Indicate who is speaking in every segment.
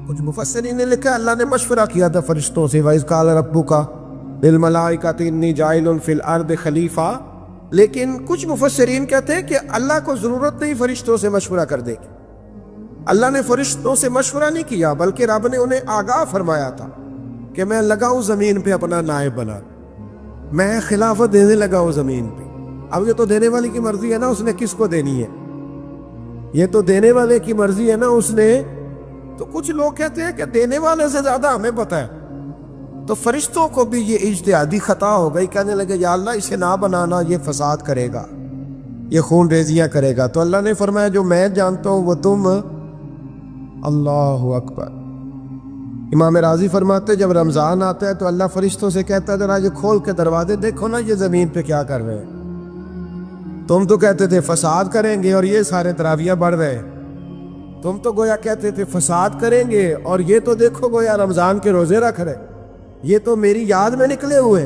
Speaker 1: کچھ مفسرین نے لکھا اللہ نے مشورہ کیا تھا فرشتوں سے وَإِذْ قَالَ رَبُّكَ لِلْمَلَائِكَةِ إِنِّي جَاعِلٌ فِي الْأَرْضِ خَلِيفَةً، لیکن کچھ مفسرین کہتے ہیں کہ اللہ کو ضرورت نہیں فرشتوں سے مشورہ کرنے کی. اللہ نے فرشتوں سے مشورہ نہیں کیا، بلکہ رب نے انہیں آگاہ فرمایا تھا کہ میں لگا ہوں زمین پہ اپنا نائب بنا، میں خلافت دینے لگا ہوں زمین پہ. اب یہ تو دینے والے کی مرضی ہے نا اس نے کس کو دینی ہے، یہ تو دینے والے کی مرضی ہے نا اس نے. تو کچھ لوگ کہتے ہیں کہ دینے والے سے زیادہ ہمیں پتہ ہے. تو فرشتوں کو بھی یہ اجتہادی خطا ہو گئی، کہنے لگے یا اللہ اسے نہ بنانا، یہ فساد کرے گا، یہ خون ریزیاں کرے گا. تو اللہ نے فرمایا جو میں جانتا ہوں وہ تم. اللہ اکبر. امام راضی فرماتے جب رمضان آتا ہے تو اللہ فرشتوں سے کہتا ہے ذرا یہ کھول کے دروازے دیکھو نا یہ زمین پہ کیا کر رہے ہیں. تم تو کہتے تھے فساد کریں گے اور یہ سارے تراویح بڑھ رہے ہیں. تم تو گویا کہتے تھے فساد کریں گے اور یہ تو دیکھو گویا رمضان کے روزے رکھ رہے، یہ تو میری یاد میں نکلے ہوئے.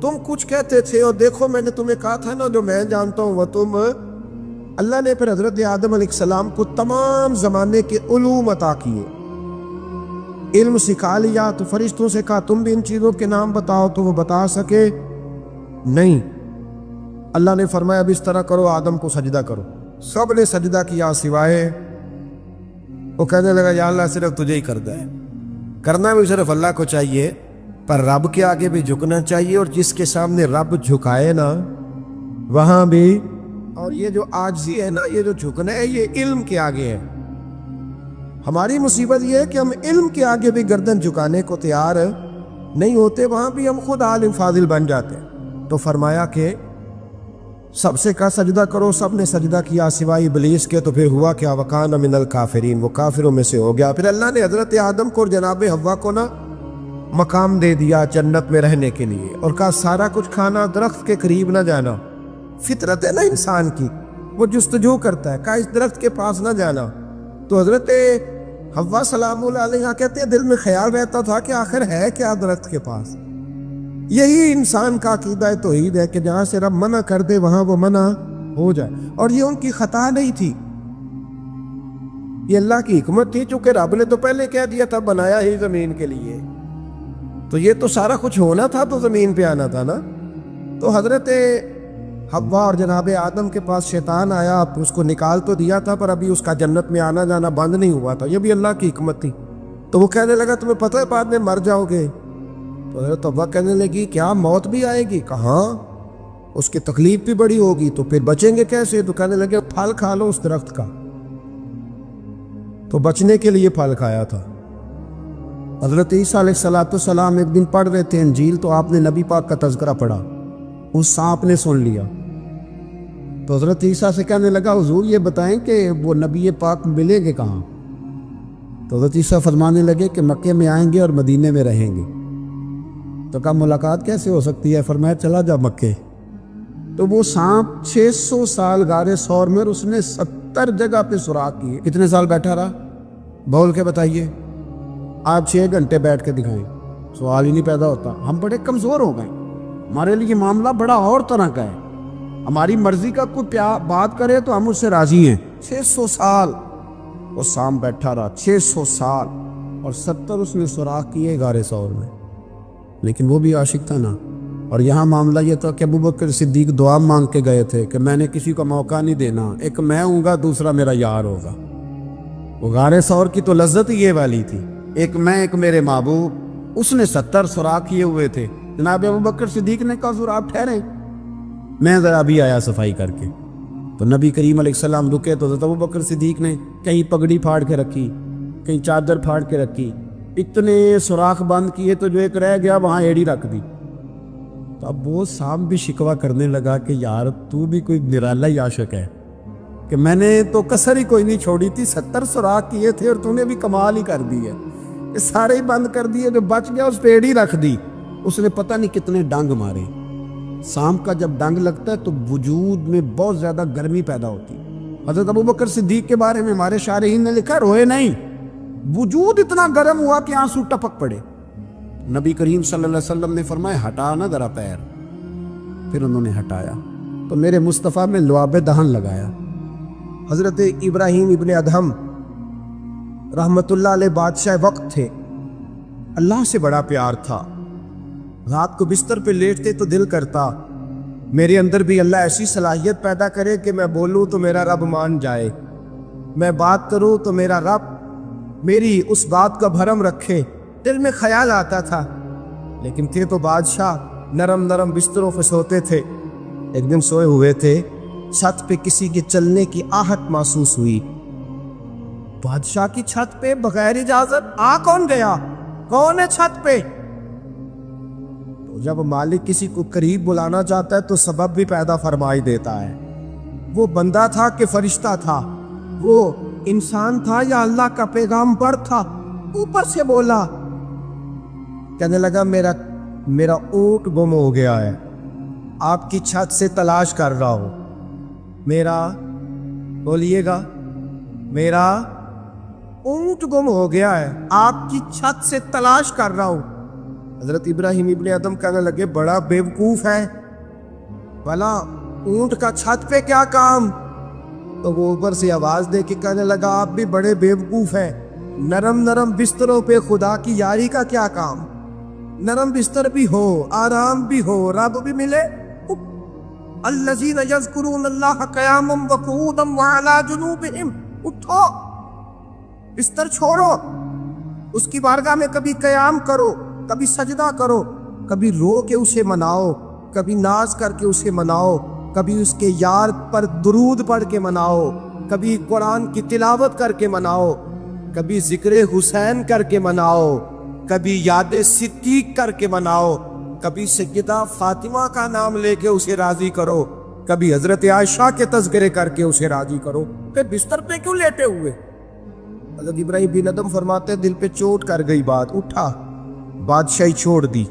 Speaker 1: تم کچھ کہتے تھے اور دیکھو میں نے تمہیں کہا تھا نا جو میں جانتا ہوں وہ تم. اللہ نے پھر حضرت آدم علیہ السلام کو تمام زمانے کے علوم عطا کیے، علم سکھا لیا. تو فرشتوں سے کہا تم بھی ان چیزوں کے نام بتاؤ، تو وہ بتا سکے نہیں. اللہ نے فرمایا اب اس طرح کرو آدم کو سجدہ کرو. سب نے سجدہ کیا سوائے وہ. کہنے لگا یا اللہ صرف تجھے ہی کرنا ہے، کرنا بھی صرف اللہ کو چاہیے، پر رب کے آگے بھی جھکنا چاہیے، اور جس کے سامنے رب جھکائے نا وہاں بھی. اور یہ جو عاجزی ہے نا، یہ جو جھکنا ہے یہ علم کے آگے ہے. ہماری مصیبت یہ ہے کہ ہم علم کے آگے بھی گردن جھکانے کو تیار نہیں ہوتے، وہاں بھی ہم خود عالم فاضل بن جاتے ہیں. تو فرمایا کہ سب سے کہا سجدہ کرو، سب نے سجدہ کیا سوائے ابلیس کے. تو پھر ہوا کیا وَكَانَ مِنَ الْكَافِرِينَ، وہ کافروں میں سے ہو گیا. پھر اللہ نے حضرت آدم کو اور جناب حوا کو نا مقام دے دیا جنت میں رہنے کے لیے، اور کہا سارا کچھ کھانا، درخت کے قریب نہ جانا. فطرت ہے نا انسان کی، وہ جستجو کرتا ہے، کہا اس درخت کے پاس نہ جانا. تو حضرت حوا سلام اللہ علیہ کہتے ہیں دل میں خیال رہتا تھا کہ آخر ہے کیا درخت کے پاس. یہی انسان کا عقیدہ توحید ہے کہ جہاں سے رب منع کر دے وہاں وہ منع ہو جائے. اور یہ ان کی خطا نہیں تھی، یہ اللہ کی حکمت تھی، چونکہ رب نے تو پہلے کہہ دیا تھا بنایا ہی زمین کے لیے، تو یہ تو سارا کچھ ہونا تھا تو زمین پہ آنا تھا نا. تو حضرت حوا اور جناب آدم کے پاس شیطان آیا، اس کو نکال تو دیا تھا پر ابھی اس کا جنت میں آنا جانا بند نہیں ہوا تھا، یہ بھی اللہ کی حکمت تھی. تو وہ کہنے لگا تمہیں پتہ ہے بعد میں مر جاؤ گے. تو حضرت حوا کہنے لگی کیا موت بھی آئے گی؟ کہاں، اس کی تکلیف بھی بڑی ہوگی، تو پھر بچیں گے کیسے؟ تو کہنے لگے پھل کھا لو اس درخت کا. تو بچنے کے لیے پھل کھایا تھا. حضرت عیسیٰ علیہ السلام ایک دن پڑھ رہے تھے انجیل، تو آپ نے نبی پاک کا تذکرہ پڑھا، اس سانپ نے سن لیا. تو حضرت عیسیٰ سے کہنے لگا حضور یہ بتائیں کہ وہ نبی پاک ملیں گے کہاں؟ تو حضرت عیسیٰ فرمانے لگے کہ مکے میں آئیں گے اور مدینے میں رہیں گے. تو کہا ملاقات کیسے ہو سکتی ہے؟ فرمایا چلا جا مکے. تو وہ سانپ 600 سال غار ثور میں، اور اس نے 70 جگہ پہ سوراخ کیے. کتنے سال بیٹھا رہا بول کے بتائیے؟ آپ 6 گھنٹے بیٹھ کے دکھائیں، سوال ہی نہیں پیدا ہوتا. ہم بڑے کمزور ہو گئے، ہمارے لیے معاملہ بڑا اور طرح کا ہے. ہماری مرضی کا کوئی بات کرے تو ہم اس سے راضی ہیں. 600 سال وہ سانپ بیٹھا رہا، 600 سال، اور 70 اس نے سوراخ کیے غار ثور میں. لیکن وہ بھی عاشق تھا نا. اور یہاں معاملہ یہ تھا کہ ابوبکر صدیق دعا مانگ کے گئے تھے کہ میں نے کسی کو موقع نہیں دینا، ایک میں ہوں گا دوسرا میرا یار ہوگا. وہ غار ثور کی تو لذت ہی یہ والی تھی، ایک میں ایک میرے محبوب. اس نے 70 سوراخ کیے ہوئے تھے. جناب ابوبکر صدیق نے کہا حضور آپ ٹھہریں، میں ذرا بھی آیا صفائی کر کے. تو نبی کریم علیہ السلام رکے تو حضرت ابوبکر صدیق نے کہیں پگڑی پھاڑ کے رکھی، کہیں چادر پھاڑ کے رکھی، اتنے سوراخ بند کیے تو جو ایک رہ گیا وہاں ایڑی رکھ دی. تو اب وہ سانپ بھی شکوہ کرنے لگا کہ یار تو بھی کوئی نرالا ہی عاشق ہے کہ میں نے تو کسر ہی کوئی نہیں چھوڑی تھی، 70 سوراخ کیے تھے اور تو نے بھی کمال ہی کر دی ہے، یہ سارے ہی بند کر دیے، جو بچ گیا اس پہ ایڑی رکھ دی. اس نے پتہ نہیں کتنے ڈنگ مارے. سانپ کا جب ڈنگ لگتا ہے تو وجود میں بہت زیادہ گرمی پیدا ہوتی. حضرت ابوبکر صدیق کے بارے میں ہمارے شارحین نے لکھا روئے نہیں، وجود اتنا گرم ہوا کہ آنسو ٹپک پڑے. نبی کریم صلی اللہ علیہ وسلم نے فرمایا ہٹا نا ذرا پیر. پھر انہوں نے ہٹایا تو میرے مصطفیٰ میں لعاب دہن لگایا. حضرت ابراہیم ابن ادہم رحمت اللہ علیہ بادشاہ وقت تھے، اللہ سے بڑا پیار تھا۔ رات کو بستر پہ لیٹتے تو دل کرتا میرے اندر بھی اللہ ایسی صلاحیت پیدا کرے کہ میں بولوں تو میرا رب مان جائے، میں بات کروں تو میرا رب میری اس بات کا بھرم رکھے۔ دل میں خیال آتا تھا، لیکن تھے تو بادشاہ نرم نرم بستروں پہ سوتے تھے۔ ایک دن سوئے ہوئے تھے، چھت پہ کسی کے چلنے کی آہٹ محسوس ہوئی۔ بادشاہ کی چھت پہ بغیر اجازت کون گیا؟ کون ہے چھت پہ؟ تو جب مالک کسی کو قریب بلانا چاہتا ہے تو سبب بھی پیدا فرمائی دیتا ہے۔ وہ بندہ تھا کہ فرشتہ تھا، وہ انسان تھا یا اللہ کا پیغامبر تھا؟ اوپر سے بولا، کہنے لگا میرا اونٹ گم ہو گیا ہے، آپ کی چھت سے تلاش کر رہا ہوں۔ بولیے گا، میرا اونٹ گم ہو گیا ہے، آپ کی چھت سے تلاش کر رہا ہوں۔ حضرت ابراہیم ابن ادم کہنے لگے بڑا بیوقوف ہے، بھلا اونٹ کا چھت پہ کیا کام؟ تو وہ اوپر سے آواز دے کے کہنے لگا آپ بھی بڑے بیوقوف ہیں، نرم نرم بستروں پہ خدا کی یاری کا کیا کام؟ نرم بستر بھی ہو، آرام بھی ہو، رب بھی ملے۔ الذین یذکرون اللہ قیاما وقعودا وعلی جنوبہم، اٹھو، بستر چھوڑو، اس کی بارگاہ میں کبھی قیام کرو، کبھی سجدہ کرو، کبھی رو کے اسے مناؤ، کبھی ناز کر کے اسے مناؤ، کبھی اس کے یار پر درود پڑھ کے مناؤ، کبھی قرآن کی تلاوت کر کے مناؤ، کبھی ذکر حسین کر کے مناؤ، کبھی یاد صدیق کر کے مناؤ، کبھی سیدہ فاطمہ کا نام لے کے اسے راضی کرو، کبھی حضرت عائشہ کے تذکرے کر کے اسے راضی کرو، پھر بستر پہ کیوں لیٹے ہوئے؟ حضرت ابراہیم بن ادم فرماتے دل پہ چوٹ کر گئی بات، اٹھا، بادشاہی چھوڑ دی،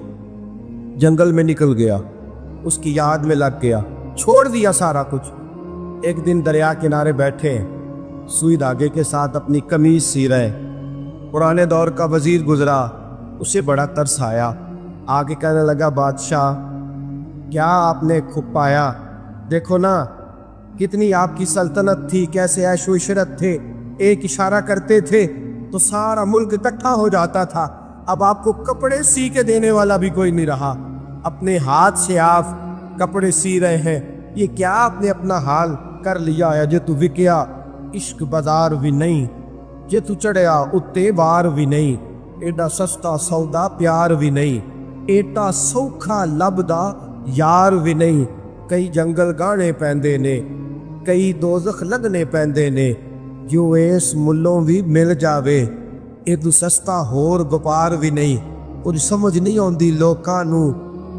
Speaker 1: جنگل میں نکل گیا، اس کی یاد میں لگ گیا، چھوڑ دیا سارا کچھ۔ ایک دن دریا کنارے بیٹھے، سوئی دھاگے کے ساتھ اپنی قمیض سی رہے، پرانے دور کا وزیر گزرا، اسے بڑا ترس آیا، آگے کہنے لگا بادشاہ کیا آپ نے کھپ پایا؟ دیکھو نا کتنی آپ کی سلطنت تھی، کیسے عیش و عشرت تھے، ایک اشارہ کرتے تھے تو سارا ملک اکٹھا ہو جاتا تھا، اب آپ کو کپڑے سی کے دینے والا بھی کوئی نہیں رہا، اپنے ہاتھ سے آپ کپڑے سی رہے ہیں، یہ کیا آپ نے اپنا حال کر لیا ہے؟ جے تو وکیا عشق بازار بھی نہیں، جے تو چڑھیا اتے بار بھی نہیں، ایڈا سستا سودا پیار بھی نہیں، ایٹا سوکھا لبدا یار بھی نہیں، کئی جنگل گانے پیندے نے، کئی دوزخ لگنے پیندے نے، جو اس ملوں بھی مل جاوے، ایڈو سستا ہور وپار بھی نہیں، کچھ سمجھ نہیں آندی لوکاں نوں،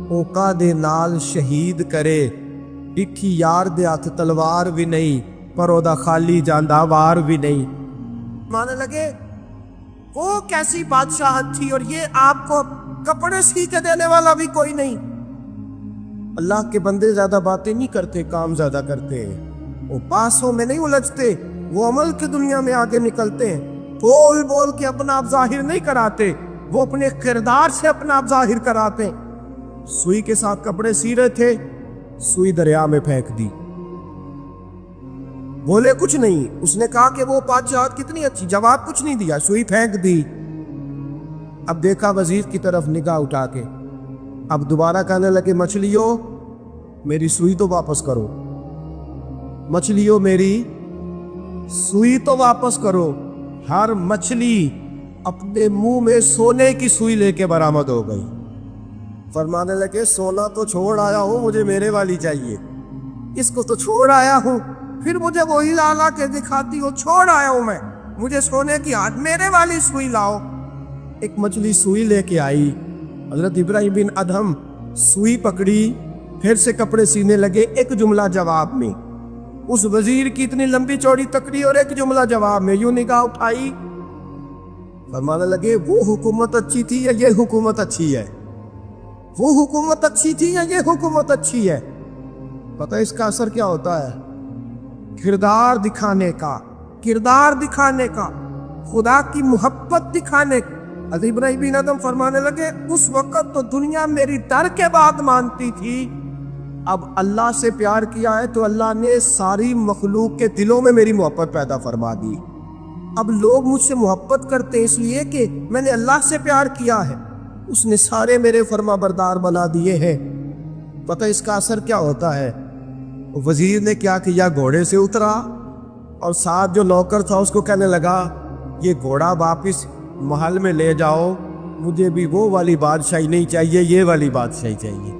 Speaker 1: اوکا دے نال شہید کرے، ڈٹھی یار دے ہاتھ تلوار بھی نہیں، پر او دا خالی جاندہ وار بھی نہیں۔ مانے لگے وہ کیسی بادشاہت تھی اور یہ آپ کو کپڑے سی کے دینے والا بھی کوئی نہیں۔ اللہ کے بندے زیادہ باتیں نہیں کرتے، کام زیادہ کرتے ہیں، وہ پاسوں میں نہیں الجھتے، وہ عمل کی دنیا میں آگے نکلتے ہیں، بول بول کے اپنا آپ ظاہر نہیں کراتے، وہ اپنے کردار سے اپنا آپ ظاہر کراتے ہیں۔ سوئی کے ساتھ کپڑے سی رہے تھے، سوئی دریا میں پھینک دی، بولے کچھ نہیں، اس نے کہا کہ وہ بادشاہت کتنی اچھی، جواب کچھ نہیں دیا، سوئی پھینک دی۔ اب دیکھا وزیر کی طرف نگاہ اٹھا کے، اب دوبارہ کہنے لگے مچھلیوں میری سوئی تو واپس کرو، مچھلیوں میری سوئی تو واپس کرو۔ ہر مچھلی اپنے منہ میں سونے کی سوئی لے کے برآمد ہو گئی، فرمانے لگے سونا تو چھوڑ آیا ہوں، مجھے میرے والی چاہیے، اس کو تو چھوڑ آیا ہوں، پھر مجھے وہی لا لا کے دکھاتی ہو، چھوڑ آیا ہوں میں، مجھے سونے کی ہاتھ میرے والی سوئی لاؤ۔ ایک مچھلی سوئی لے کے آئی، حضرت ابراہیم بن ادھم سوئی پکڑی، پھر سے کپڑے سینے لگے، ایک جملہ جواب میں، اس وزیر کی اتنی لمبی چوڑی تکڑی اور ایک جملہ جواب میں، یوں نگاہ اٹھائی، فرمانے لگے وہ حکومت اچھی تھی یا یہ حکومت اچھی ہے؟ وہ حکومت اچھی تھی یا یہ حکومت اچھی ہے؟ پتہ اس کا اثر کیا ہوتا ہے؟ کردار دکھانے کا، کردار دکھانے کا، خدا کی محبت دکھانے کا۔ حضرت ابراہیم بن ادم فرمانے لگے اس وقت تو دنیا میری ڈر کے بعد مانتی تھی، اب اللہ سے پیار کیا ہے تو اللہ نے ساری مخلوق کے دلوں میں میری محبت پیدا فرما دی، اب لوگ مجھ سے محبت کرتے اس لیے کہ میں نے اللہ سے پیار کیا ہے، اس نے سارے میرے فرما بردار بنا دیے ہیں۔ پتہ اس کا اثر کیا ہوتا ہے؟ وزیر نے کیا کیا، گھوڑے سے اترا اور ساتھ جو نوکر تھا اس کو کہنے لگا یہ گھوڑا واپس محل میں لے جاؤ، مجھے بھی وہ والی بادشاہی نہیں چاہیے، یہ والی بادشاہی چاہیے،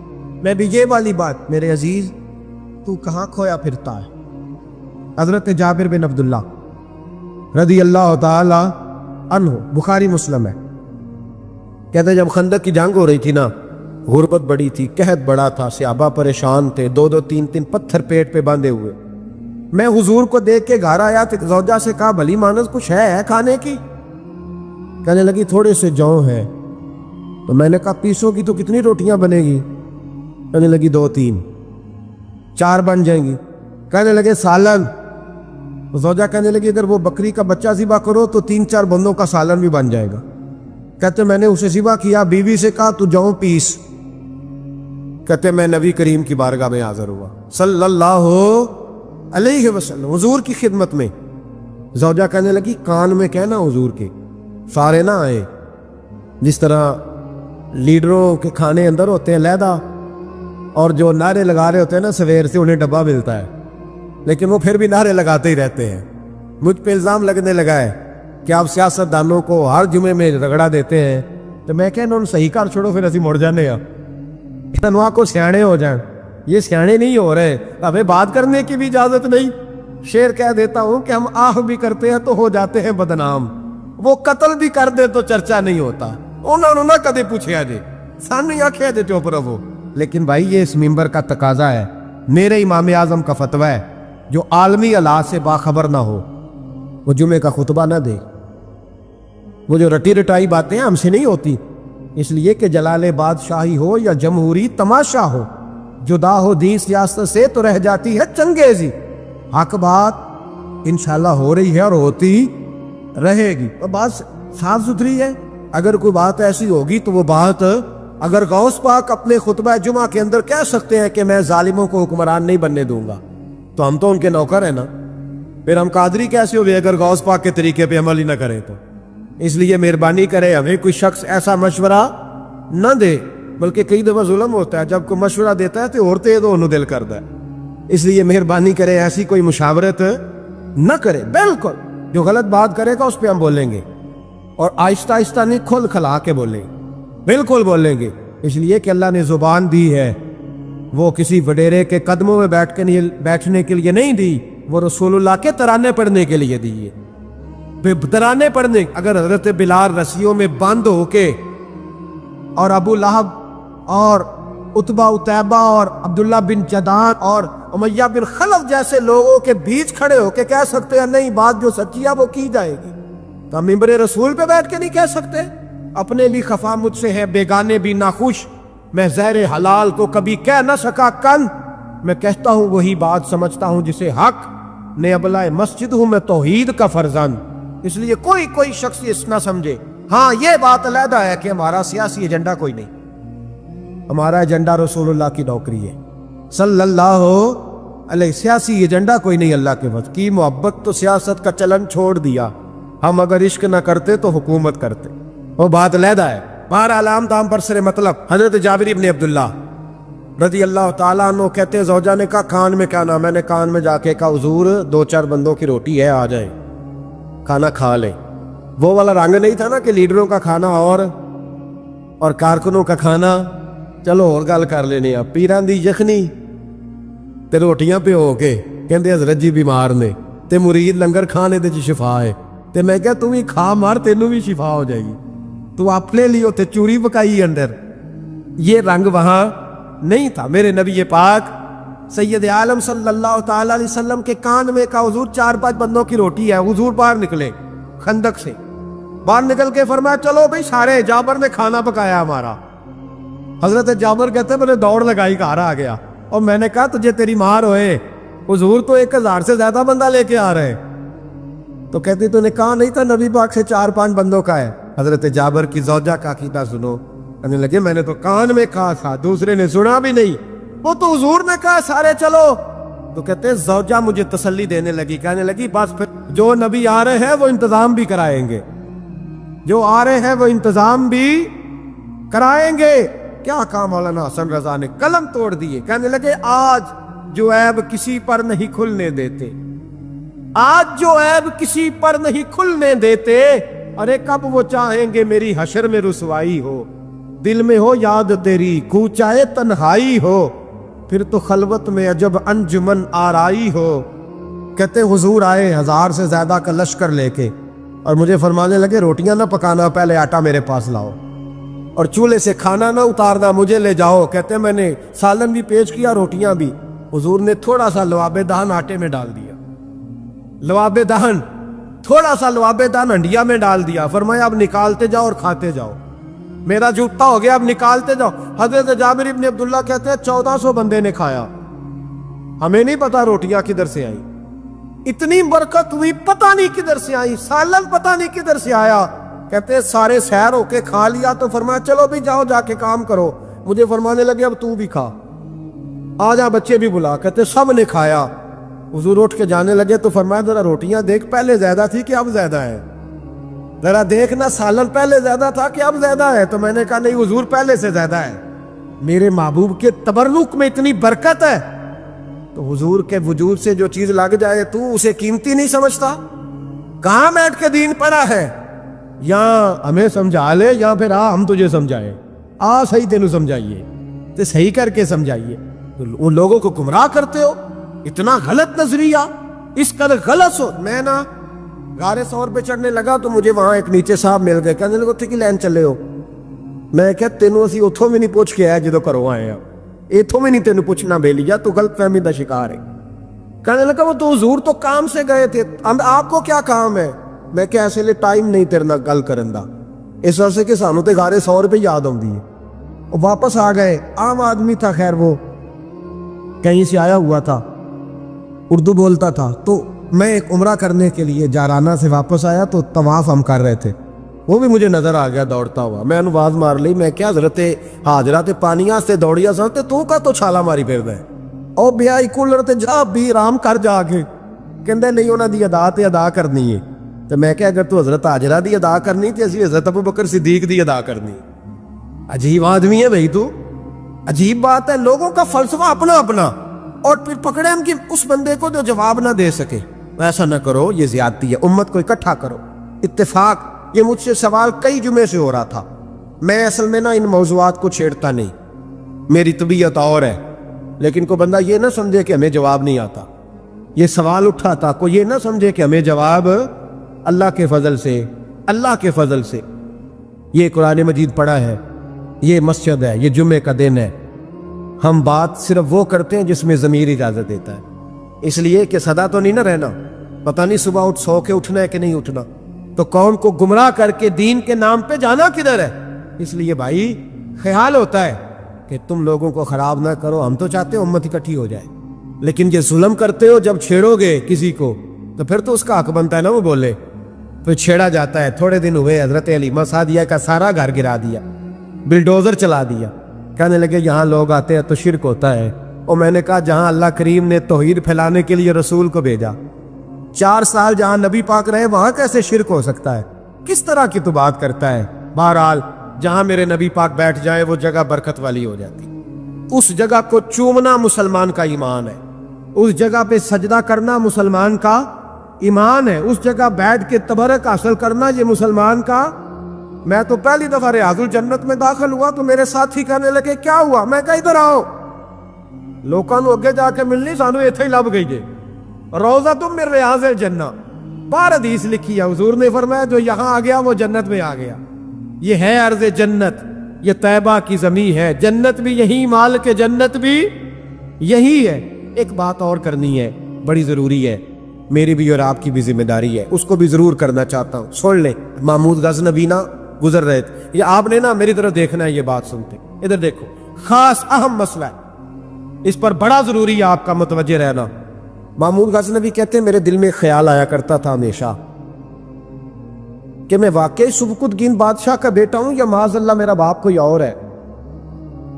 Speaker 1: میں بھی یہ والی بات۔ میرے عزیز تو کہاں کھویا پھرتا ہے؟ حضرت جابر بن عبداللہ رضی اللہ تعالی عنہ، بخاری مسلم ہے، کہتے ہیں جب خندق کی جنگ ہو رہی تھی نا، غربت بڑی تھی، قحط بڑا تھا، صحابہ پریشان تھے، دو دو تین تین پتھر پیٹ پہ باندھے ہوئے۔ میں حضور کو دیکھ کے گھر آیا تو زوجہ سے کہا بھلی مانس کچھ ہے کھانے کی؟ کہنے لگی تھوڑے سے جو ہے۔ تو میں نے کہا پیسوں کی تو کتنی روٹیاں بنے گی؟ کہنے لگی 2-3، 4 بن جائیں گی۔ کہنے لگے سالن، زوجہ کہنے لگی ادھر وہ بکری کا بچہ ذبح کرو تو 3-4 بندوں کا سالن بھی بن جائے گا۔ کہتے میں نے اسے ذبح کیا، بیوی سے کہا تو جاؤ پیس۔ کہتے میں نبی کریم کی بارگاہ میں حاضر ہوا صلی اللہ علیہ وسلم، حضور کی خدمت میں۔ زوجہ کہنے لگی کان میں کہنا حضور کے سارے نہ آئے، جس طرح لیڈروں کے کھانے اندر ہوتے ہیں علیحدہ، اور جو نعرے لگا رہے ہوتے ہیں نا سویر سے انہیں ڈبہ ملتا ہے، لیکن وہ پھر بھی نعرے لگاتے ہی رہتے ہیں۔ مجھ پہ الزام لگنے لگا ہے کہ آپ سیاست دانوں کو ہر جمعے میں رگڑا دیتے ہیں، تو میں کہنا انہوں صحیح کر چھوڑو پھر اسی مڑ جانے ہیں، تنوا کو سیانے ہو جائیں۔ یہ سیانے نہیں ہو رہے، ہمیں بات کرنے کی بھی اجازت نہیں۔ شعر کہہ دیتا ہوں کہ ہم آہ بھی کرتے ہیں تو ہو جاتے ہیں بدنام، وہ قتل بھی کر دے تو چرچا نہیں ہوتا۔ انہوں نے کدے پوچھا جی سانو آخیا جی چپ رہو، لیکن بھائی یہ اس ممبر کا تقاضا ہے، میرے امام اعظم کا فتویٰ ہے، جو عالمی حالات سے باخبر نہ ہو وہ جمعے کا خطبہ نہ دے۔ وہ جو رٹی رٹائی باتیں ہم سے نہیں ہوتی، اس لیے کہ جلال بادشاہی ہو یا جمہوری تماشا ہو، جدا ہو دین سیاست سے تو رہ جاتی ہے چنگیزی۔ حق بات انشاءاللہ ہو رہی ہے اور ہوتی رہے گی، اور بات صاف ستھری ہے۔ اگر کوئی بات ایسی ہوگی تو وہ بات اگر غوث پاک اپنے خطبہ جمعہ کے اندر کہہ سکتے ہیں کہ میں ظالموں کو حکمران نہیں بننے دوں گا، تو ہم تو ان کے نوکر ہیں نا، پھر ہم قادری کیسے ہوئے اگر غوث پاک کے طریقے پہ عمل ہی نہ کریں تو؟ اس لیے مہربانی کرے ہمیں کوئی شخص ایسا مشورہ نہ دے، بلکہ کئی دفعہ ظلم ہوتا ہے، جب کوئی مشورہ دیتا ہے تو عورتیں تو انہوں دل کرتا ہے، اس لیے مہربانی کرے ایسی کوئی مشاورت نہ کرے۔ بالکل جو غلط بات کرے گا اس پہ ہم بولیں گے، اور آہستہ آہستہ نہیں، کھل کھلا کے بولیں گے، بالکل بولیں گے، اس لیے کہ اللہ نے زبان دی ہے، وہ کسی وڈیرے کے قدموں میں بیٹھنے کے لیے نہیں دی، وہ رسول اللہ کے ترانے پڑھنے کے لیے دی ہے۔ ترانے پڑھنے، اگر حضرت بلال رسیوں میں بند ہو کے اور ابو لہب اور عتبہ اتیبہ اور عبداللہ بن جدان اور امیہ بن خلف جیسے لوگوں کے بیچ کھڑے ہو کے کہہ سکتے ہیں نہیں بات جو سچی ہے وہ کی جائے گی، تو ہم ممبر رسول پہ بیٹھ کے نہیں کہہ سکتے؟ اپنے بھی خفا مجھ سے ہے، بیگانے بھی ناخوش، میں زہر حلال کو کبھی کہہ نہ سکا کن، میں کہتا ہوں وہی بات سمجھتا ہوں جسے حق نے ابلائے مسجد ہوں میں توحید کا فرزند۔ اس لیے کوئی شخص اس نہ سمجھے، ہاں یہ بات علیحدہ ہے کہ ہمارا سیاسی ایجنڈا کوئی نہیں، ہمارا ایجنڈا رسول اللہ کی نوکری ہے صلی اللہ علیہ، سیاسی ایجنڈا کوئی نہیں۔ اللہ کے وقت کی محبت تو سیاست کا چلن چھوڑ دیا، ہم اگر عشق نہ کرتے تو حکومت کرتے، وہ بات علیحدہ ہے۔ بہرحال عام دام پر سر مطلب، حضرت جابر بن عبداللہ رضی اللہ تعالیٰ عنہ کہتے زوجہ نے کہا کان میں کیا نام، میں نے کان میں جا کے کہا حضور 2-4 بندوں کی روٹی ہے، آ جائیں کھانا کھا لیں۔ وہ والا رنگ نہیں تھا نا کہ لیڈروں کا کھانا اور کارکنوں کا کھانا چلو اور گل کر لینے، پیران دی یخنی تے روٹیاں پہ ہو کے کہندے حضرت جی بیمار نے تے مرید لنگر کھانے دے شفا ہے، تے میں کہا تم ہی کھا مار تینوں بھی شفا ہو جائے گی، تو اپنے لیے تے چوری پکائی اندر، یہ رنگ وہاں نہیں تھا۔ میرے نبی پاک سید عالم صلی اللہ تعالی علیہ وسلم کے کان میں کہا حضور 4-5 بندوں کی روٹی ہے، حضور باہر نکلے خندق سے، باہر نکل کے فرمایا چلو بھائی سارے، جابر نے کھانا پکایا ہمارا۔ حضرت جابر کہتے میں نے دوڑ لگائی، گھر آ گیا، اور میں نے کہا تجھے تیری مار ہوئے، حضور تو 1000 سے زیادہ بندہ لے کے آ رہے، تو کہتی تو نے کہا نہیں تھا نبی پاک سے 4-5 بندوں کا ہے۔ حضرت جابر کی زوجہ کا عقیدہ سنو، کہنے لگے میں نے تو کان میں کہا تھا، دوسرے نے سنا بھی نہیں، وہ تو حضور نے کہا سارے چلو، تو کہتے ہیں زوجہ مجھے تسلی دینے لگی، کہنے لگی بس پھر جو نبی آ رہے ہیں وہ انتظام بھی کرائیں گے، جو آ رہے ہیں وہ انتظام بھی کرائیں گے۔ کیا کہا مولانا حسن رضا نے، قلم توڑ دیے، کہنے لگے آج جو عیب کسی پر نہیں کھلنے دیتے، آج جو عیب کسی پر نہیں کھلنے دیتے، ارے کب وہ چاہیں گے میری حشر میں رسوائی ہو، دل میں ہو یاد تیری کوچائے تنہائی ہو، پھر تو خلوت میں عجب انجمن آرائی ہو۔ کہتے حضور آئے 1000 سے زیادہ کا لشکر لے کے، اور مجھے فرمانے لگے روٹیاں نہ پکانا، پہلے آٹا میرے پاس لاؤ، اور چولہے سے کھانا نہ اتارنا، مجھے لے جاؤ۔ کہتے میں نے سالن بھی پیش کیا، روٹیاں بھی۔ حضور نے تھوڑا سا لواب دہن آٹے میں ڈال دیا، لواب دہن، تھوڑا سا لواب دہن ہنڈیا میں ڈال دیا، فرمایا اب نکالتے جاؤ اور کھاتے جاؤ، میرا جوتا ہو گیا، اب نکالتے جاؤ۔ حضرت جابر ابن عبداللہ کہتے ہیں 1400 بندے نے کھایا، ہمیں نہیں پتا روٹیاں کدھر سے آئی، اتنی برکت ہوئی پتہ نہیں کدھر سے آئی، سالن پتہ نہیں کدھر سے آیا۔ کہتے ہیں سارے سیر ہو کے کھا لیا تو فرمایا چلو بھی جاؤ جا کے کام کرو، مجھے فرمانے لگے اب تو بھی کھا، آ جا بچے بھی بلا۔ کہتے سب نے کھایا، حضور اٹھ کے جانے لگے تو فرمایا ذرا روٹیاں دیکھ، پہلے زیادہ تھی کہ اب زیادہ ہے، ذرا دیکھنا سالن پہلے زیادہ تھا کہ اب زیادہ ہے۔ تو میں نے کہا نہیں حضور پہلے سے زیادہ ہے، میرے محبوب کے تبرک میں اتنی برکت ہے۔ تو حضور کے وجود سے جو چیز لگ جائے تو اسے قیمتی نہیں سمجھتا؟ کہاں بیٹھ کے دین پڑھا ہے؟ یا ہمیں سمجھا لے یا پھر ہم تجھے سمجھائیں، صحیح تینوں سمجھائیے تو صحیح کر کے سمجھائیے۔ تو ان لوگوں کو گمراہ کرتے ہو، اتنا غلط نظریہ، اس قدر غلط ہو۔ میں نا غار ثور پہ چڑھنے لگا تو مجھے وہاں ایک نیچے صاحب مل گئے، کہنے لگے اتھے کی لین چلے ہو؟ میں کہ تینوں اسی اتھوں میں نہیں پوچھ کے آیا جدو کرو آئے ہیں، اتھوں میں نہیں تینوں پوچھنا بے لیا، تو غلط فہمی دا شکار ہے۔ کہنے لگا وہ تو حضور تو کام سے گئے تھے، آپ کو کیا کام ہے؟ میں کہ ایسے لئے ٹائم نہیں تیرنا گل کرندہ، اس وجہ سے کہ سانوں تے غار ثور پہ یاد ہوں دی ہے۔ وہ واپس آ گئے، عام آدمی تھا، خیر وہ کہیں سے آیا ہوا تھا، اردو بولتا تھا۔ تو میں ایک عمرہ کرنے کے لیے جارانہ سے واپس آیا تو طواف ہم کر رہے تھے، وہ بھی مجھے نظر آ گیا دوڑتا ہوا، میں انہوں آواز مار لی، میں کیا حضرت حاضرہ تے پانیاں سے دوڑیا سنتے تو کا تو چھالا ماری پھر دے او بیائی کولر تے جا بھی رام کر جا کے، کہندے نہیں انہاں دی ادا تے ادا کرنی ہے۔ تو میں کہ اگر تو حضرت حاجرہ دی ادا کرنی تے اسی حضرت ابوبکر صدیق دی ادا کرنی۔ عجیب آدمی ہے بھائی تو، عجیب بات ہے، لوگوں کا فلسفہ اپنا اپنا، اور پھر پکڑے ہم کہ اس بندے کو جو جواب نہ دے سکے۔ ایسا نہ کرو، یہ زیادتی ہے، امت کو اکٹھا کرو، اتفاق۔ یہ مجھ سے سوال کئی جمعے سے ہو رہا تھا، میں اصل میں نا ان موضوعات کو چھیڑتا نہیں، میری طبیعت اور ہے، لیکن کوئی بندہ یہ نہ سمجھے کہ ہمیں جواب نہیں آتا۔ یہ سوال اٹھا تھا، کوئی یہ نہ سمجھے کہ ہمیں جواب اللہ کے فضل سے، اللہ کے فضل سے۔ یہ قرآن مجید پڑھا ہے، یہ مسجد ہے، یہ جمعے کا دن ہے، ہم بات صرف وہ کرتے ہیں جس میں ضمیر اجازت دیتا ہے، اس لیے کہ سدا تو نہیں نہ رہنا، پتہ نہیں صبح اٹھ سو کے اٹھنا ہے کہ نہیں اٹھنا، تو قوم کو گمراہ کر کے دین کے نام پہ جانا کدھر ہے؟ اس لیے بھائی خیال ہوتا ہے کہ تم لوگوں کو خراب نہ کرو، ہم تو چاہتے ہیں امت اکٹھی ہو جائے، لیکن یہ ظلم کرتے ہو، جب چھیڑو گے کسی کو تو پھر تو اس کا حق بنتا ہے نا وہ بولے، پھر چھیڑا جاتا ہے۔ تھوڑے دن ہوئے حضرت حلیمہ سعدیہ کا سارا گھر گرا دیا، بلڈوزر چلا دیا، کہنے لگے یہاں لوگ آتے ہیں تو شرک ہوتا ہے۔ اور میں نے کہا جہاں اللہ کریم نے توحید پھیلانے کے لیے رسول کو بھیجا، 4 سال جہاں نبی پاک رہے، وہاں کیسے شرک ہو سکتا ہے؟ کس طرح کی تو بات کرتا ہے؟ بہرحال جہاں میرے نبی پاک بیٹھ جائے وہ جگہ برکت والی ہو جاتی، اس جگہ کو چومنا مسلمان کا ایمان ہے، اس جگہ پہ سجدہ کرنا مسلمان کا ایمان ہے، اس جگہ بیٹھ کے تبرک حاصل کرنا یہ مسلمان کا۔ میں تو پہلی دفعہ ریاض الجنت میں داخل ہوا تو میرے ساتھی کہنے لگے کیا ہوا؟ میں کہا ادھر آؤ، لوکاں نو اگے جا کے ملنی، سانو ایتھے ہی لب گئی جے، روضۃ من ریاض الجنہ، بار حدیث لکھی ہے، حضور نے فرمایا جو یہاں آ گیا وہ جنت میں آ گیا۔ یہ ہے عرض جنت، یہ طیبہ کی زمین ہے، جنت بھی یہی، مال کے جنت بھی یہی ہے۔ ایک بات اور کرنی ہے، بڑی ضروری ہے، میری بھی اور آپ کی بھی ذمہ داری ہے، اس کو بھی ضرور کرنا چاہتا ہوں، سن لیں۔ محمود غزنوی نا گزر رہے تھے، یہ آپ نے نا میری طرف دیکھنا ہے، یہ بات سنتے ادھر دیکھو، خاص اہم مسئلہ ہے، اس پر بڑا ضروری ہے آپ کا متوجہ رہنا۔ محمود غزنوی کہتے ہیں میرے دل میں خیال آیا کرتا تھا ہمیشہ کہ میں واقعی سبکتگین بادشاہ کا بیٹا ہوں یا معاذ اللہ میرا باپ کوئی اور ہے،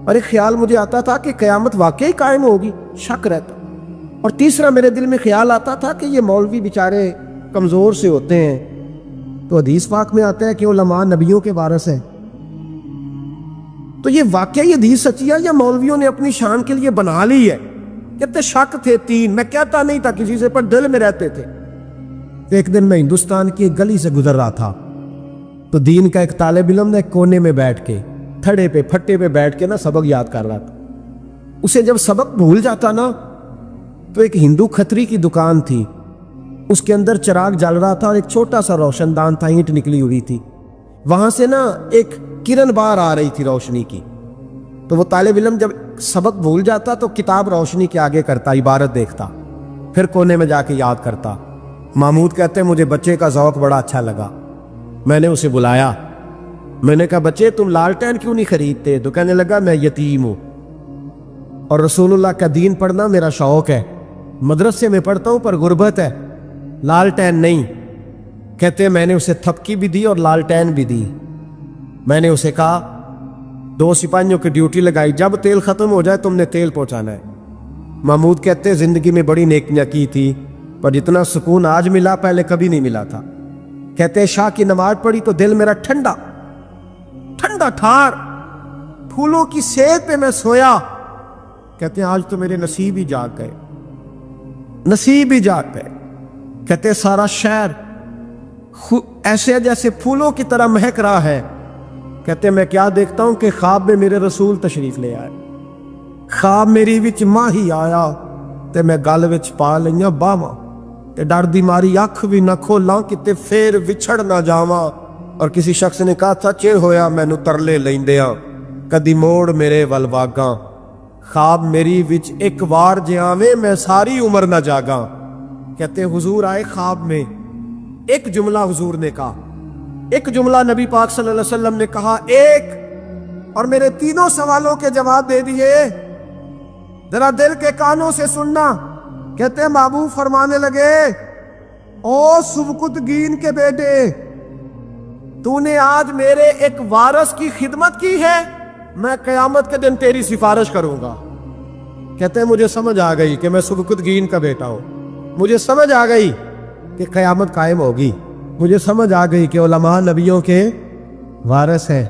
Speaker 1: اور ایک خیال مجھے آتا تھا کہ قیامت واقعی قائم ہوگی، شک رہتا، اور تیسرا میرے دل میں خیال آتا تھا کہ یہ مولوی بیچارے کمزور سے ہوتے ہیں، تو حدیث پاک میں آتا ہے کہ علماء نبیوں کے وارث ہیں، تو یہ واقعی حدیث سچی ہے یا مولویوں نے اپنی شان کے لیے بنا لی ہے؟ کہتے شک تھے تین، میں کہتا نہیں تھا کسی سے، پر دل میں رہتے تھے۔ ایک دن میں ہندوستان کی ایک گلی سے گزر رہا تھا، تو دین کا ایک طالب علم نے کونے میں بیٹھ کے تھڑے پہ پھٹے پہ بیٹھ کے سبق یاد کر رہا تھا۔ اسے جب سبق بھول جاتا تو ایک ہندو کھتری کی دکان تھی، اس کے اندر چراغ جل رہا تھا اور ایک چھوٹا سا روشن دان تھا، اینٹ نکلی ہوئی تھی، وہاں سے ایک کرن بار آ رہی تھی روشنی کی۔ تو وہ طالب علم جب سبق بھول جاتا تو کتاب روشنی کے آگے کرتا، عبارت دیکھتا، پھر کونے میں جا کے یاد کرتا۔ محمود کہتے مجھے بچے کا ذوق بڑا اچھا لگا، میں نے اسے بلایا، میں نے کہا بچے تم لالٹین کیوں نہیں خریدتے؟ تو کہنے لگا میں یتیم ہوں اور رسول اللہ کا دین پڑھنا میرا شوق ہے، مدرسے میں پڑھتا ہوں پر غربت ہے، لالٹین نہیں۔ کہتے میں نے اسے تھپکی بھی دی اور لالٹین بھی دی۔ میں نے اسے کہا 2 سپاہیوں کی ڈیوٹی لگائی، جب تیل ختم ہو جائے تم نے تیل پہنچانا ہے۔ محمود کہتے زندگی میں بڑی نیکیاں کی تھی پر جتنا سکون آج ملا پہلے کبھی نہیں ملا تھا۔ کہتے شاہ کی نماز پڑھی تو دل میرا ٹھنڈا ٹھنڈا ٹھار، پھولوں کی سیت پہ میں سویا۔ کہتے ہیں آج تو میرے نصیب ہی جاگ گئے، نصیب ہی جاگ گئے۔ کہتے سارا شہر ایسے جیسے پھولوں کی طرح مہک رہا ہے۔ کہتے میں کیا دیکھتا ہوں کہ خواب میں میرے رسول تشریف لے آئے، خواب میری وچ ماہی آیا تے میں گل وچ پا لئیاں باواں تے ڈر دی ماری اکھ بھی نہ کھولاں کتے پھر وچھڑ نہ جاواں۔ اور کسی شخص نے کہا تھا چر ہویا مینوں ترلے لیندیاں کدی موڑ میرے ول واگاں، خواب میری وچ ایک وار جے آویں میں ساری عمر نہ جاگاں۔ کہتے حضور آئے خواب میں، ایک جملہ حضور نے کہا، ایک جملہ نبی پاک صلی اللہ علیہ وسلم نے کہا ایک، اور میرے تینوں سوالوں کے جواب دے دیے، ذرا دل کے کانوں سے سننا۔ کہتے محبوب فرمانے لگے او سبکتگین کے بیٹے، تو نے آج میرے ایک وارث کی خدمت کی ہے، میں قیامت کے دن تیری سفارش کروں گا۔ کہتے ہیں مجھے سمجھ آ گئی کہ میں سبکتگین کا بیٹا ہوں، مجھے سمجھ آ گئی کہ قیامت قائم ہوگی، مجھے سمجھ آ گئی کہ علماء نبیوں کے وارث ہیں۔